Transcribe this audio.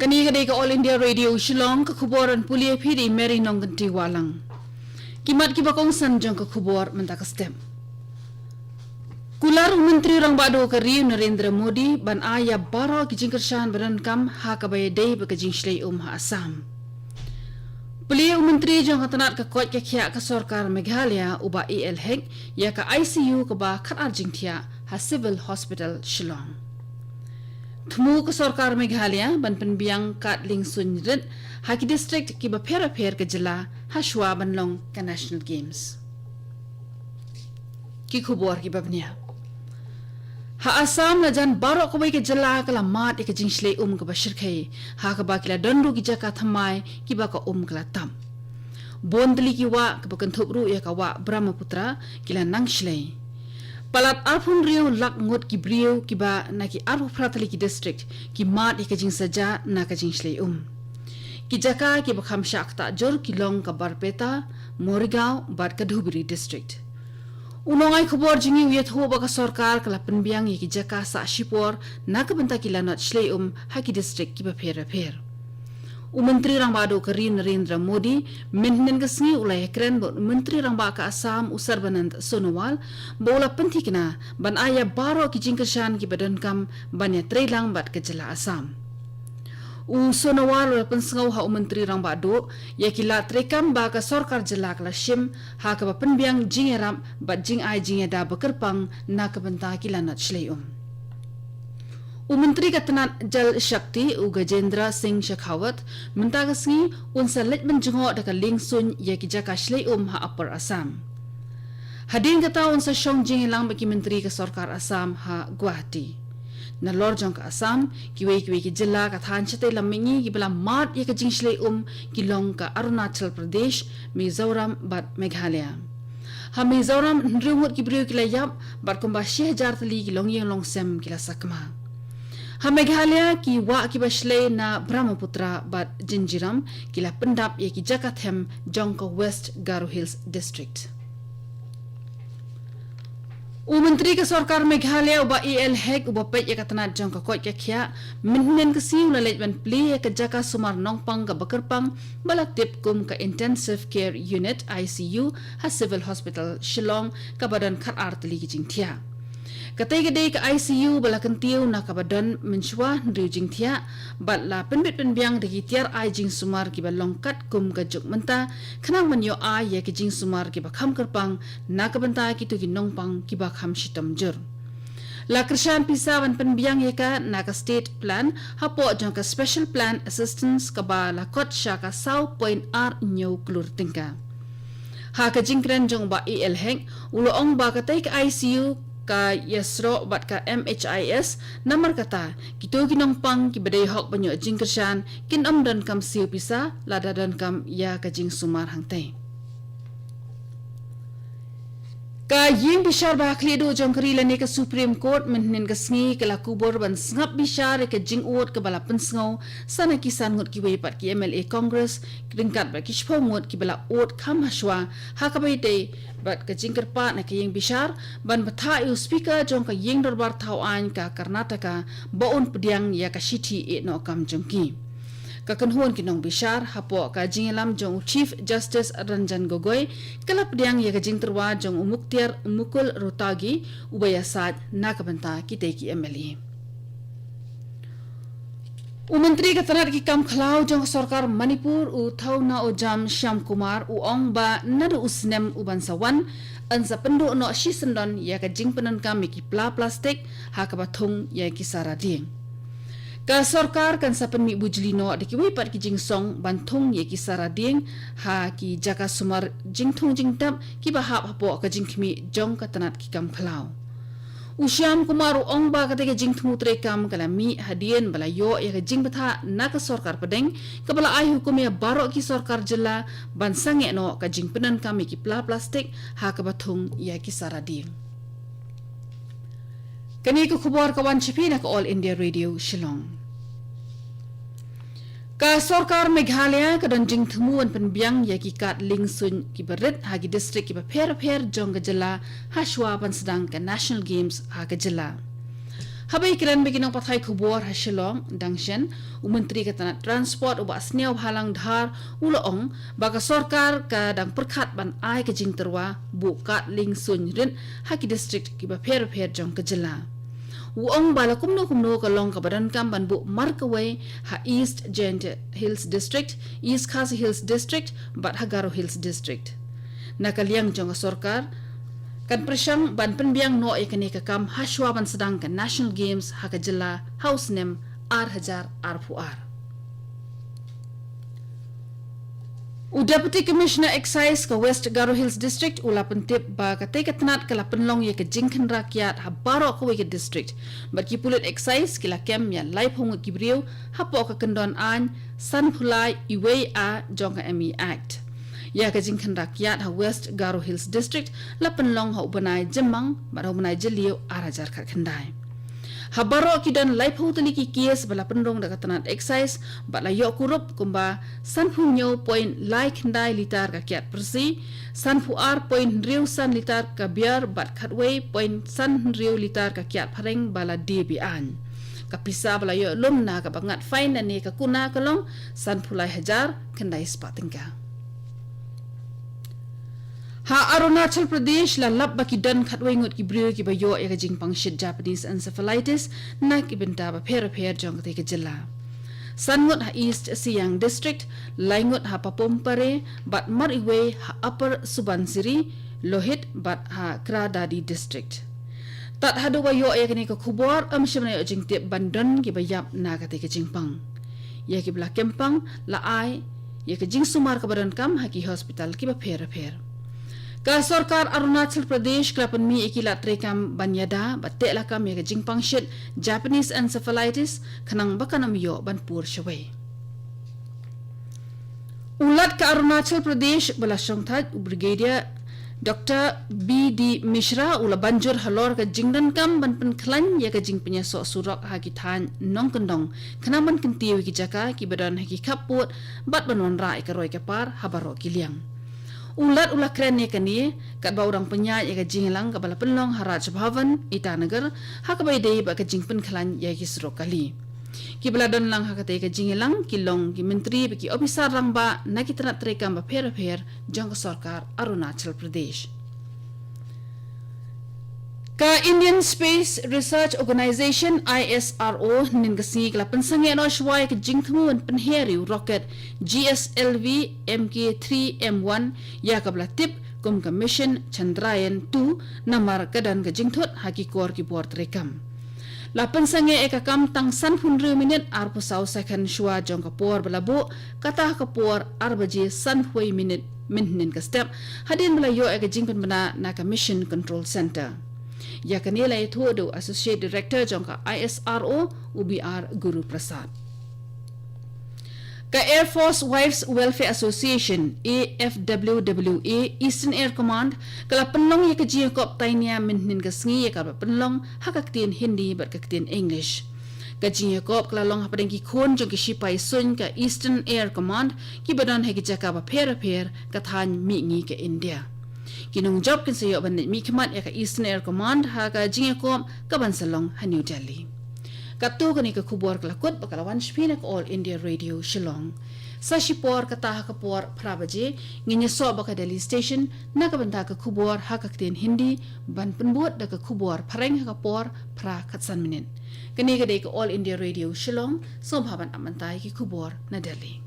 Kani kadai ka All India Radio Shillong ka khuboran pulia phiri Mary Nongganti walang. Kimat kibakong sanjong ka khubor menta ka stem. Kular Menteri Rang Bado ka Riu Narendra Modi ban aya baro ki jingkershan badan kam ha ka bay dei ba ka jingshlei ha Assam. Pulia Menteri jong ka tanat ka kot ka khya ka sarkar Meghalaya uba EL hek ya ka ICU ka ba khat arjingthia ha Civil Hospital Shillong. Thmu ka sarkar Meghalaya ban penbiang kat ling sunrit ha ki district ki ba phera pher ka jila ha shwa banlong ka National Games. Ki khubor ki babnia. Ha Assam la jan baro ko bai ke jala kala mat ke jingsle ka bashir khai ha ka ba kila dandu ki jaka thamai ki ba ka kala tam bondli ki wa ka ba kan thopru ya ka wa Brahmaputra kila nangshle palat arphun riu lak ngot ki brio ki ba na ki arphu pratali ki district ki mat ke jing saja na ka jingsle ki jaka ki ba kham shakta jor ki long ka barpeta Morigao bat ka Dhubri district. Unongai khubor jingi uyat ho baka sarkar kala penbiang ki jaka sa shipor nak benta kila not shlei ha ki district ki ba pher. Menteri Rang Bado ka Riu Narendra Modi maintenance ka sngi ulai kren bo Menteri Rang Ba ka Assam Usarbanand Sonowal bola pentikna ban aya baro ki jingkershan ki badan kam banya treilang bat ka jala Assam. Sonowal wala pensengau ha Menteri Rang Bado ya kila trekam ba ka sarkar jala kala shim ha ka ba penbiang jingeram bat jing ai jingeda bekerpang na ka benta kila not shlei Menteri Katanat Jal Shakti Gajendra Singh Shekhawat mentagasngi unsalit menjengok daka lingsun ya ki jaka shlei ha Upper Assam. Hadin kata unsa shong jingilang bagi Menteri ka sarkar Assam ha Guwahati. Na lorjong ka Assam kiwe ki jilla ka than chate lamingi ki bala mat ya ka jing shlei ki long ka Arunachal Pradesh Mizoram bat Meghalaya. Ha Mizoram nrumut ki brio ki layap bat kumba 6000 tali ki long yang long sem ki la sakma. Ha Meghalaya ki wa ki bashlei na Brahmaputra bat Jinjiram kila pendap ya ki Jakathem Jongko West Garo Hills District. Menteri ka sarkar Meghalaya uba EL hek uba pet ya katanat Jongko kot ka khya minhen ka siu la letban pli ya ka jaka sumar nongpang ka bakerpang balak tip kum ka Intensive Care Unit ICU ha Civil Hospital Shillong ka badan khat artli ki jingthia. Katay kadai ka ICU balakan tiyaw na kabadan mensywa nriw jing tiya bat la penbit penbiang dagi tiar ay jing sumar kiba longkat kum gajuk menta kanang manyo ay ya ki jing sumar kiba kham kerpang na kabanta kitu ki nongpang kiba kham shitam jur. La kershan pisawan penbiang ya ka na ka state plan hapo jong ka special plan assistance kaba la kot sya ka saw point r nyaw klur tingka. Ha ka jingkren jong ba EL heng ulo ong ba katay ka ICU ka yasro bat ka MHIS namar kata kito ginong pang kibadai hok banyo jingkershan kin dan kam siu pisa lada dan kam ya ka jing sumar hangtay ka ying bishar ba khlido jongkari lane ka Supreme Court menhin ka sngi kala kubor ban ngap bishar ka jing ot ka bala pensngau sana kisan ngot ki wepat ki MLA Congress kringkat ba kishpo ngot ki bala ot kham haswa ha ka bai dei bat ka jingker pa na ka ying bishar ban batha yu speaker jong ka ying darbar thau an ka Karnataka baon pediang ya ka shiti e no kam jongki ka kanhuan kinong bishar hapo ka jingelam jong Chief Justice Ranjan Gogoi kala pediang ya ka jingterwa jong umuktiar mukul rotagi ubayasat na kabanta kitay ki MLA. Menteri Katanat ki kam khalau jong sarkar Manipur thau na jam Shyam Kumar ong ba nadu usnem ubansawan ansa pendu no shisendon ya ka jingpenan kam ki plastik ha ka bathung ya ki sarading. Ka sarkar kan sa penmi bujlino de ki wipat ki jingsong banthung ye ki sarading ha ki jaka sumar jingthung jingtap ki bahap hapo ka jingkhmi jong Katanat ki kam khalau. Usyam Kumar ong ba ka jingthung trekam kala mi hadien bala yo ya ka jingbatha na ka sarkar pedeng ka bala ai hukum ya baro ki sarkar jilla ban sange no ka jingpenan kami ki plastik ha ka bathung ya ki sarading. Kani ko khubor kawan chipi na ka All India Radio Shillong. Ka sarkar Meghalaya ka don jing thumuan penbiang ya ki kat lingsun ki berit ha ki district ki pher jong ka jala ha shwa pan sedang ka National Games ha ka jala. Habai kiran beginang pathai kubor ha Shillong dangshen Menteri Katana Transport uba asniaw halang dhar uloong baka sorkar ka dang perkhat ban ai ke jing terwa bukat ling sun rin haki district ki ba pher jong ke jela. Uong bala kumno ka long ka badan kam ban bu markaway ha East Gent Hills District, East Khasi Hills District, bat ha Garo Hills District. Nakaliang jong ka sorkar kan presyang ban penbiang no ikani kakam haswa ban sedang kan National Games hakajela house name R1000 R4R. Deputy Commissioner Excise ka West Garo Hills District ula pentip ba ka tenat kala penlong ye ke jingkan rakyat ha baro ka ke district bat ki pulut excise kila kem ya live hong ki briu hapo ka kendon an san phulai iwe a jong ka ME Act. Ya ka jingkan rakyat ha West Garo Hills District la penlong ha ubanai jemang ba ubanai jeliu arajar khat khandai. Ha baro ki dan live ho tali ki kies bala penrong da katanat excise ba la yo kurup kumba san punyo point lai khandai litar ka kiat persi san pu ar point riu san litar ka biar bat khatway point san riu litar ka kiat phareng bala dbi an. Kapisa bala yo lum na ka bangat fine ne ka kuna kalong san phulai hajar khandai spatingka. Ha Arunachal Pradesh la lab baki dan khatway ngot ki brio ki bayo ya jing pangshit Japanese encephalitis na ki benta ba pher jong te ke jela. Sangot ha East Siang District, laingot ha Papompare, bat mar iwe ha Upper Subansiri, Lohit bat ha Kradadi District. Tat hadu bayo ya kini ka khubor amsham na jing te bandon ki bayap na ka te ke jing pang. Ya ki bla kempang la ai ya ke jing sumar ka badan kam ha ki hospital ki ba pher. Ka sorkar Arunachal Pradesh klapan mi ikila trekam banyada batte lakam ya jingpang shit Japanese encephalitis kanang bakanam yo banpur shaway. Ulat ka Arunachal Pradesh bala shongthat Brigadier Dr. B.D. Mishra ula banjur halor ka jingdan kam banpen klan ya ka jing penyaso surak haki than nong kendong kanang ban kentiwi ki jaka ki badan haki kaput bat banwan rai ka roy ka par habaro kiliang. Ulat kren ne kani kat ba urang penya ya ka jinglang ka bala penlong Haraj Bhavan Itanagar ha ka bai dei ba ka jingpen khalan ya ki sro kali ki bala don lang ha ka te ka jinglang kilong ki menteri ki officer rang ba na ki trat trekam ba pher jong ka sarkar Arunachal Pradesh. Ka Indian Space Research Organization ISRO nin kasi kala pensange no shwai ka jingthmu penheri rocket GSLV Mk3M1 ya ka bla tip kum ka mission Chandrayaan 2 namar kadan ka jingthot haki kor ki bor rekam. La pensange e ka kam tang san 100 minit ar pusau second shwa jong ka por balabu kata ka por arbaje san 1 minit minhin ka step hadin bala yo e ka jingpen bana na ka mission control center. Ya kanila itu do Associate Director jongka ISRO UBR Guru Prasad. Ka Air Force Wives Welfare Association AFWWA Eastern Air Command kala penlong ya kajian kop tainia minhin kasngi ya kala penlong hakaktin Hindi berkaktin English. Kajian kop kala long hapadeng ki khon jong ki sipai sun ka Eastern Air Command ki badan hegi jaka ba pher kathan mi ngi ke India. Kinong job kin sayo ban mi khmat ya ka Eastern Air Command ha ka jingakom ka bansalong ha New Delhi. Katu kani ka khubor klakot bakalawan shpina ka All India Radio Shillong. Sa shipor ka taha ka por prabaje nginya so baka Delhi station na ka banta ka khubor ha ka tin Hindi ban penbot da ka khubor phareng ha ka por pra khatsan minin. Kani ka dei ka All India Radio Shillong som haban amantai ki khubor na Delhi.